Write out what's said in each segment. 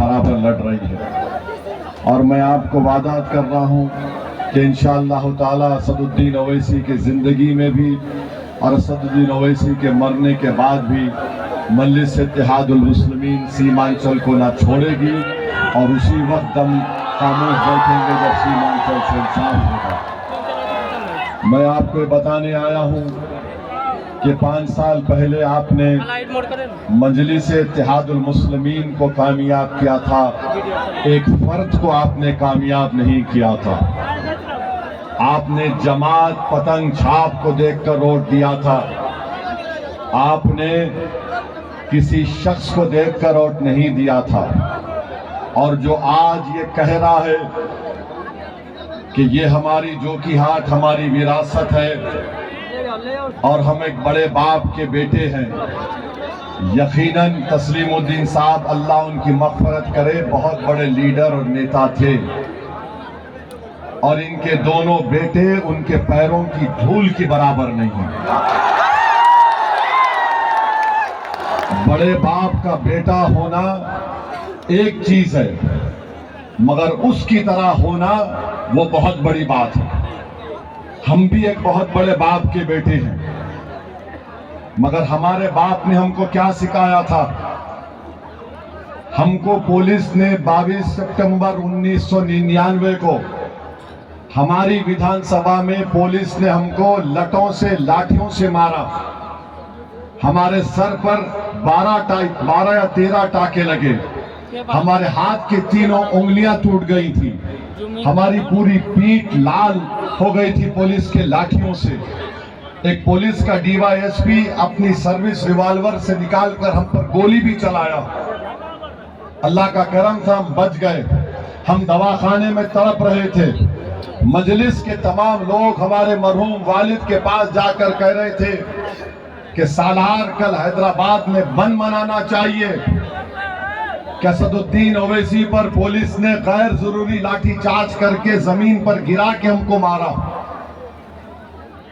बराबर लड़ रही है। और मैं आपको वादा कर रहा हूँ कि इंशाअल्लाह ताला असदुद्दीन ओवैसी की ज़िंदगी में भी और असदुद्दीन ओवैसी के मरने के बाद भी मजलिस इत्तेहादुल मुस्लिमीन सीमांचल को ना छोड़ेगी और उसी वक्त हम खामोश बैठेंगे जब सीमांचल से इंसाफ होगा। मैं आपको बताने आया हूँ कि 5 साल पहले आपने मजलिस इत्तेहादुल मुस्लिमीन को कामयाब किया था, एक फर्द को आपने कामयाब नहीं किया था। आपने जमात पतंग छाप को देखकर वोट दिया था, आपने किसी शख्स को देखकर वोट नहीं दिया था। और जो आज ये कह रहा है कि ये हमारी जोकीहाट हमारी विरासत है और हम एक बड़े बाप के बेटे हैं, यकीनन तस्लीमुद्दीन साहब अल्लाह उनकी मग़फ़िरत करे, बहुत बड़े लीडर और नेता थे और इनके दोनों बेटे उनके पैरों की धूल के बराबर नहीं है। बड़े बाप का बेटा होना एक चीज है, मगर उसकी तरह होना वो बहुत बड़ी बात है। हम भी एक बहुत बड़े बाप के बेटे हैं, मगर हमारे बाप ने हमको क्या सिखाया था? हमको पुलिस ने 22 सितंबर 1999 को हमारी विधानसभा में पुलिस ने हमको लटों से लाठियों से मारा। हमारे सर पर 12 या 13 टाके लगे, हमारे हाथ की तीनों उंगलियां टूट गई थी, हमारी पूरी पीठ लाल हो गई थी पुलिस के लाठियों से। एक पुलिस का डीवाईएसपी अपनी सर्विस रिवॉल्वर से निकालकर हम पर गोली भी चलाया। अल्लाह का करम था, हम बच गए। हम दवाखाने में तड़प रहे थे। मजलिस के तमाम लोग हमारे मरहूम वालिद के पास जाकर कह रहे थे कि सालार कल हैदराबाद में बंद मनाना चाहिए। कि असदुद्दीन ओवैसी पर पुलिस ने गैर जरूरी लाठीचार्ज करके जमीन पर गिरा के हमको मारा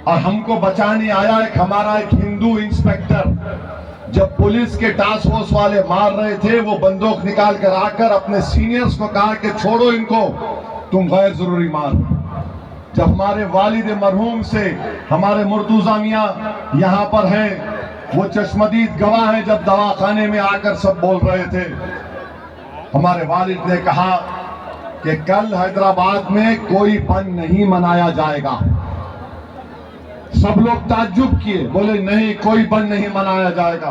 और हमको बचाने आया एक हिंदू इंस्पेक्टर। जब पुलिस के टास्क फोर्स वाले मार रहे थे, वो बंदूक निकाल कर आकर अपने सीनियर्स को कहा कि छोड़ो इनको, तुम गैर जरूरी मार। जब हमारे वालिद मरहूम से हमारे मुर्तुजा मियां यहाँ पर हैं, वो चश्मदीद गवाह हैं, जब दवाखाने में आकर सब बोल रहे थे, हमारे वालिद ने कहा कि कल हैदराबाद में कोई बंद नहीं मनाया जाएगा। सब लोग ताज्जुब किए, बोले नहीं कोई बंद नहीं मनाया जाएगा।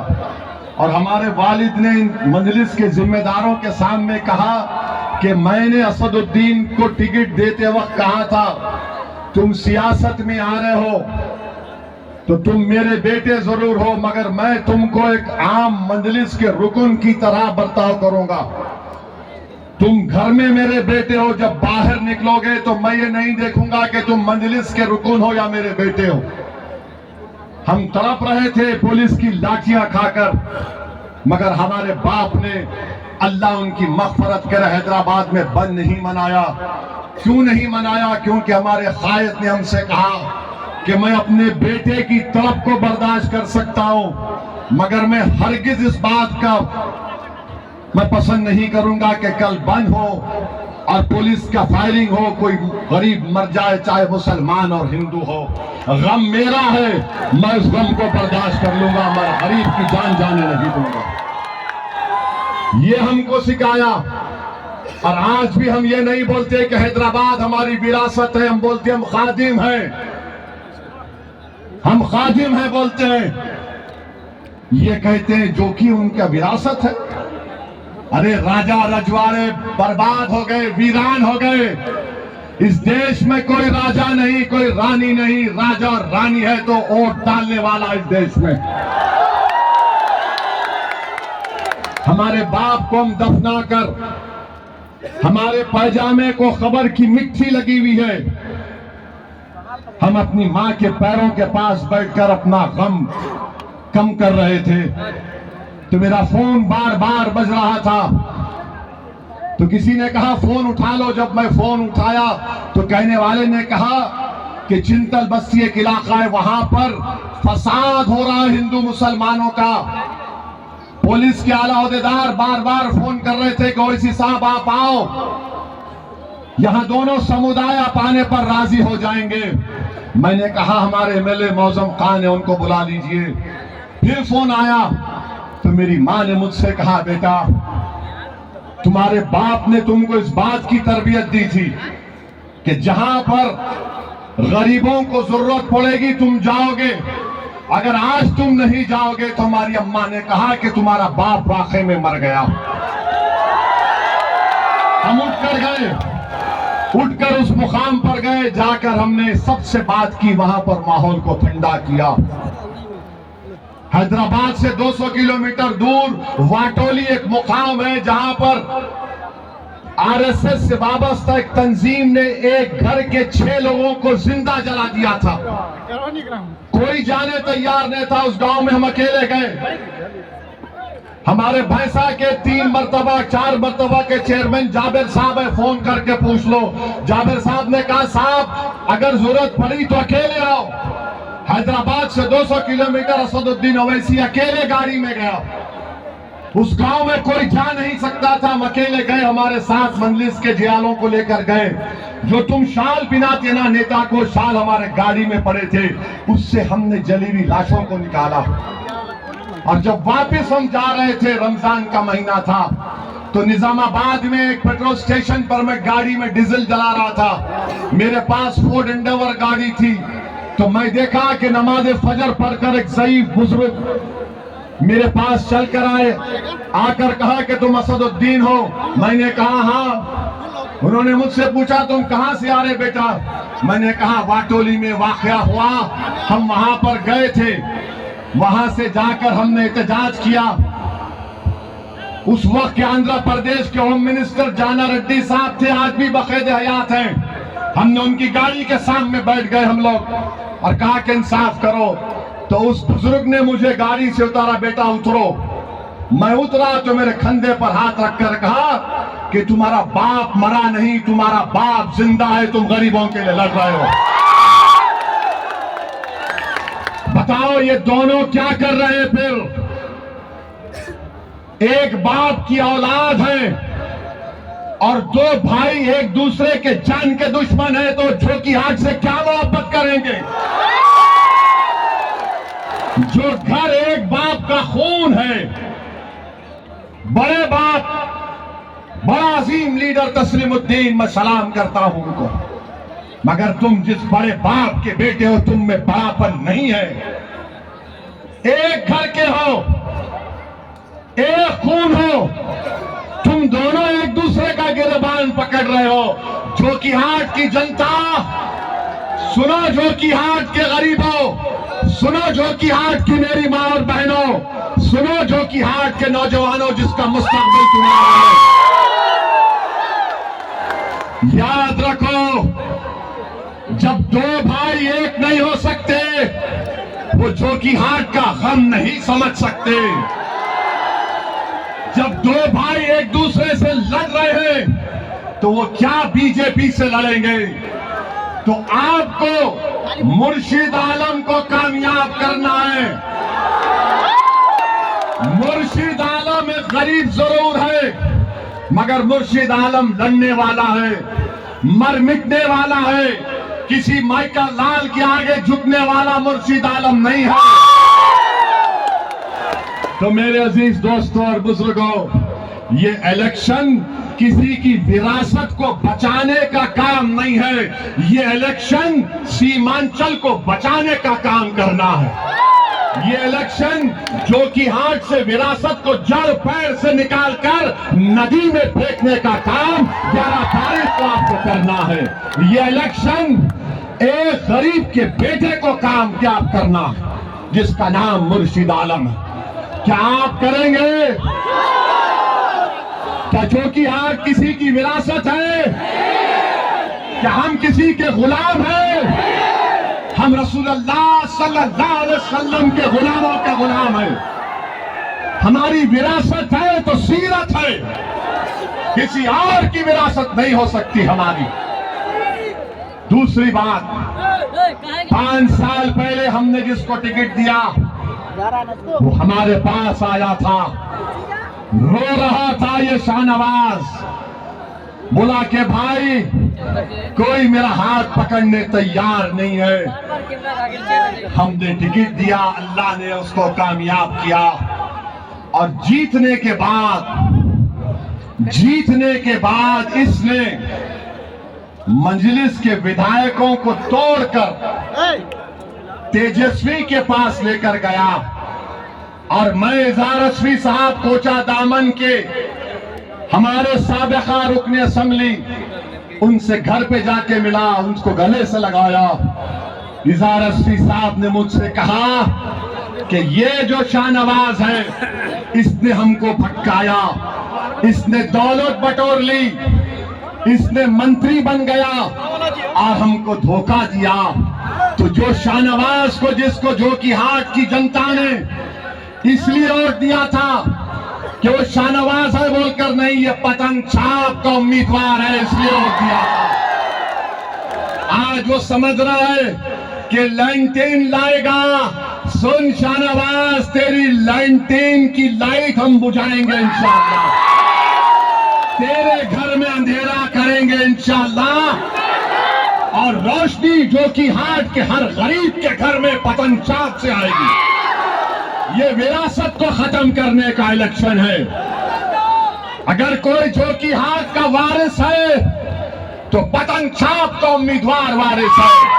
और हमारे वालिद ने मजलिस के जिम्मेदारों के सामने कहा कि मैंने असदुद्दीन को टिकट देते वक्त कहा था, तुम सियासत में आ रहे हो तो तुम मेरे बेटे जरूर हो, मगर मैं तुमको एक आम मजलिस के रुकन की तरह बर्ताव करूंगा। तुम घर में मेरे बेटे हो, जब बाहर निकलोगे तो मैं ये नहीं देखूंगा कि तुम मजलिस के रुकन हो या मेरे बेटे हो। हम तड़प रहे थे पुलिस की लाठियां खाकर, मगर हमारे बाप ने, अल्लाह उनकी मग़फ़िरत करे, हैदराबाद में बंद नहीं मनाया। क्यों नहीं मनाया? क्योंकि हमारे कायद ने हमसे कहा कि मैं अपने बेटे की तड़प को बर्दाश्त कर सकता हूं, मगर मैं हरगिज इस बात का मैं पसंद नहीं करूंगा कि कल बंद हो और पुलिस का फायरिंग हो, कोई गरीब मर जाए, चाहे मुसलमान और हिंदू हो। गम मेरा है, मैं उस गम को बर्दाश्त कर लूंगा, मैं गरीब की जान जाने नहीं दूंगा। ये हमको सिखाया। और आज भी हम ये नहीं बोलते कि हैदराबाद हमारी विरासत है, हम बोलते हम खादिम हैं, हम खादिम हैं बोलते हैं। ये कहते हैं जो कि उनका विरासत है। अरे राजा रजवाड़े बर्बाद हो गए, वीरान हो गए। इस देश में कोई राजा नहीं, कोई रानी नहीं। राजा और रानी है तो वोट डालने वाला इस देश में। हमारे बाप को हम दफना कर, हमारे पैजामे को खबर की मिट्टी लगी हुई है, हम अपनी मां के पैरों के पास बैठकर अपना गम कम कर रहे थे। तो मेरा फोन बार बार बज रहा था, तो किसी ने कहा फोन उठा लो। जब मैं फोन उठाया तो कहने वाले ने कहा कि चिंतल बस्ती एक इलाका है, वहां पर फसाद हो रहा है हिंदू मुसलमानों का। पुलिस के आला ओहदेदार बार बार फोन कर रहे थे कि ओवैसी साहब आप आओ, यहां दोनों समुदाय आप आने पर राजी हो जाएंगे। मैंने कहा हमारे एमएलए मौजम खान है, उनको बुला लीजिए। फिर फोन आया तो मेरी मां ने मुझसे कहा, बेटा तुम्हारे बाप ने तुमको इस बात की तरबियत दी थी कि जहां पर गरीबों को जरूरत पड़ेगी तुम जाओगे, अगर आज तुम नहीं जाओगे तो हमारी अम्मा ने कहा कि तुम्हारा बाप वाकई में मर गया। हम उठकर गए, उठकर उस मुकाम पर गए, जाकर हमने सबसे बात की, वहां पर माहौल को ठंडा किया। हैदराबाद से 200 किलोमीटर दूर वाटोली एक मुकाम है जहां पर आरएसएस से वाबस्ता एक तंजीम ने एक घर के 6 लोगों को जिंदा जला दिया था। कोई जाने तैयार नहीं था उस गांव में, हम अकेले गए। हमारे भैंसा के 3 मरतबा 4 मरतबा के चेयरमैन जाबिर साहब है, फोन करके पूछ लो। जाबिर साहब ने कहा साहब अगर जरूरत पड़ी तो अकेले आओ। हैदराबाद से 200 किलोमीटर असदुद्दीन ओवैसी अकेले गाड़ी में गया। उस गांव में कोई जा नहीं सकता था, हम अकेले गए। हमारे साथ मंजलिस के जियालों को लेकर गए। जो तुम शाल पिनाते ना नेता को, शाल हमारे गाड़ी में पड़े थे, उससे हमने जली हुई लाशों को निकाला। और जब वापस हम जा रहे थे, रमजान का महीना था, तो निजामाबाद में एक पेट्रोल स्टेशन पर मैं गाड़ी में डीजल जला रहा था। मेरे पास फोर्ड एंडेवर गाड़ी थी, तो मैं देखा कि नमाज फजर पढ़कर एक ज़ईफ बुजुर्ग मेरे पास चलकर आए, आकर कहा कि तुम असदुद्दीन हो। मैंने कहा हाँ। उन्होंने मुझसे पूछा तुम कहां से आ रहे बेटा? मैंने कहा वाटोली में वाकया हुआ, हम वहां पर गए थे, वहां से जाकर हमने एहतजाज किया। उस वक्त के आंध्र प्रदेश के होम मिनिस्टर जाना रेड्डी साहब थे, आज भी बकायदे हयात हैं। हमने उनकी गाड़ी के सामने बैठ गए हम लोग और कहा कि इंसाफ करो। तो उस बुजुर्ग ने मुझे गाड़ी से उतारा, बेटा उतरो। मैं उतरा तो मेरे कंधे पर हाथ रखकर कहा कि तुम्हारा बाप मरा नहीं, तुम्हारा बाप जिंदा है, तुम गरीबों के लिए लड़ रहे हो। बताओ ये दोनों क्या कर रहे हैं? फिर एक बाप की औलाद है और 2 भाई एक दूसरे के जान के दुश्मन है, तो झोंकी हाथ से क्या मोहब्बत करेंगे? जो घर एक बाप का खून है, बड़े बाप, बड़ा अजीम लीडर तस्लीमुद्दीन, मैं सलाम करता हूं उनको, मगर तुम जिस बड़े बाप के बेटे हो, तुम में बड़ापन नहीं है। एक घर के हो, एक खून हो, तुम दोनों एक दूसरे का गिरबान पकड़ रहे हो। जोकीहाट की जनता सुनो, जोकीहाट के गरीबों सुनो, जोकीहाट की मेरी मां और बहनों सुनो, जोकीहाट के नौजवानों जिसका मुस्तकबिल तुम्हारा है। याद रखो, जब 2 भाई एक नहीं हो सकते, वो जोकीहाट का गम नहीं समझ सकते। जब 2 भाई एक दूसरे से लड़ रहे हैं, तो वो क्या बीजेपी से लड़ेंगे? तो आपको मुर्शिद आलम को कामयाब करना है। मुर्शिद आलम एक गरीब जरूर है, मगर मुर्शिद आलम लड़ने वाला है, मर मिटने वाला है। किसी माइकल लाल के आगे झुकने वाला मुर्शिद आलम नहीं है। तो मेरे अजीज दोस्तों और बुजुर्गों, ये इलेक्शन किसी की विरासत को बचाने का काम नहीं है, ये इलेक्शन सीमांचल को बचाने का काम करना है। ये इलेक्शन जोकीहाट से विरासत को जड़ पैर से निकालकर नदी में फेंकने का काम 11 तारीख को आपको करना है। ये इलेक्शन एक गरीब के बेटे को कामयाब करना है, जिसका नाम मुर्शिद आलम है। क्या आप करेंगे? क्या जोकीहाट किसी की विरासत है? क्या हम किसी के गुलाम हैं? हम रसूलुल्लाह सल्लल्लाहु अलैहि वसल्लम के गुलामों का गुलाम है। हमारी विरासत है तो सीरत है, किसी और की विरासत नहीं हो सकती हमारी। दूसरी बात, 5 साल पहले हमने जिसको टिकट दिया वो हमारे पास आया था, रो रहा था ये शाहनवाज, बोला कि भाई कोई मेरा हाथ पकड़ने तैयार नहीं है। हमने टिकट दिया, अल्लाह ने उसको कामयाब किया और जीतने के बाद इसने मजलिस के विधायकों को तोड़कर तेजस्वी के पास लेकर गया और मैं इज़हार रस्वी साहब कोचा दामन के हमारे साबिका रुकने असेंबली, उनसे घर पे जाके मिला, उनको गले से लगाया। इज़हार रस्वी साहब ने मुझसे कहा कि ये जो शाहनवाज है इसने हमको भटकाया, इसने दौलत बटोर ली, इसने मंत्री बन गया और हमको धोखा दिया। तो जो शाहनवाज को, जिसको जोकीहाट की जनता ने इसलिए वोट दिया था कि वो शाहनवाज है बोलकर नहीं, ये पतंग छाप का उम्मीदवार है इसलिए वोट दिया। आज वो समझ रहा है कि लैंटेन लाएगा। सुन शाहनवाज, तेरी लैंटेन की लाइट हम बुझाएंगे इंशाअल्लाह, तेरे घर में अंधेरा करेंगे इंशाअल्लाह, और रोशनी जोकीहाट के हर गरीब के घर में पतंग छाप से आएगी। ये विरासत को खत्म करने का इलेक्शन है। अगर कोई जोकीहाट का वारिस है तो पतंग छाप का उम्मीदवार वारिस है।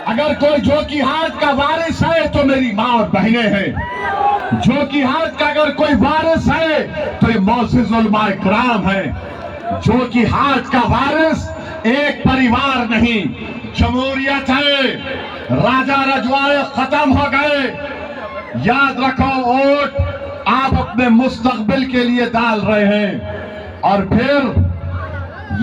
अगर कोई जोकीहाट का वारिस है तो मेरी मां और बहनें हैं। जोकीहाट का अगर कोई वारिस है तो ये मौजूद उलमा इकराम है। जोकीहाट का वारिस एक परिवार नहीं, जमहूरियत है। राजा रजवाड़े खत्म हो गए। याद रखो, वोट आप अपने मुस्तकबिल के लिए डाल रहे हैं और फिर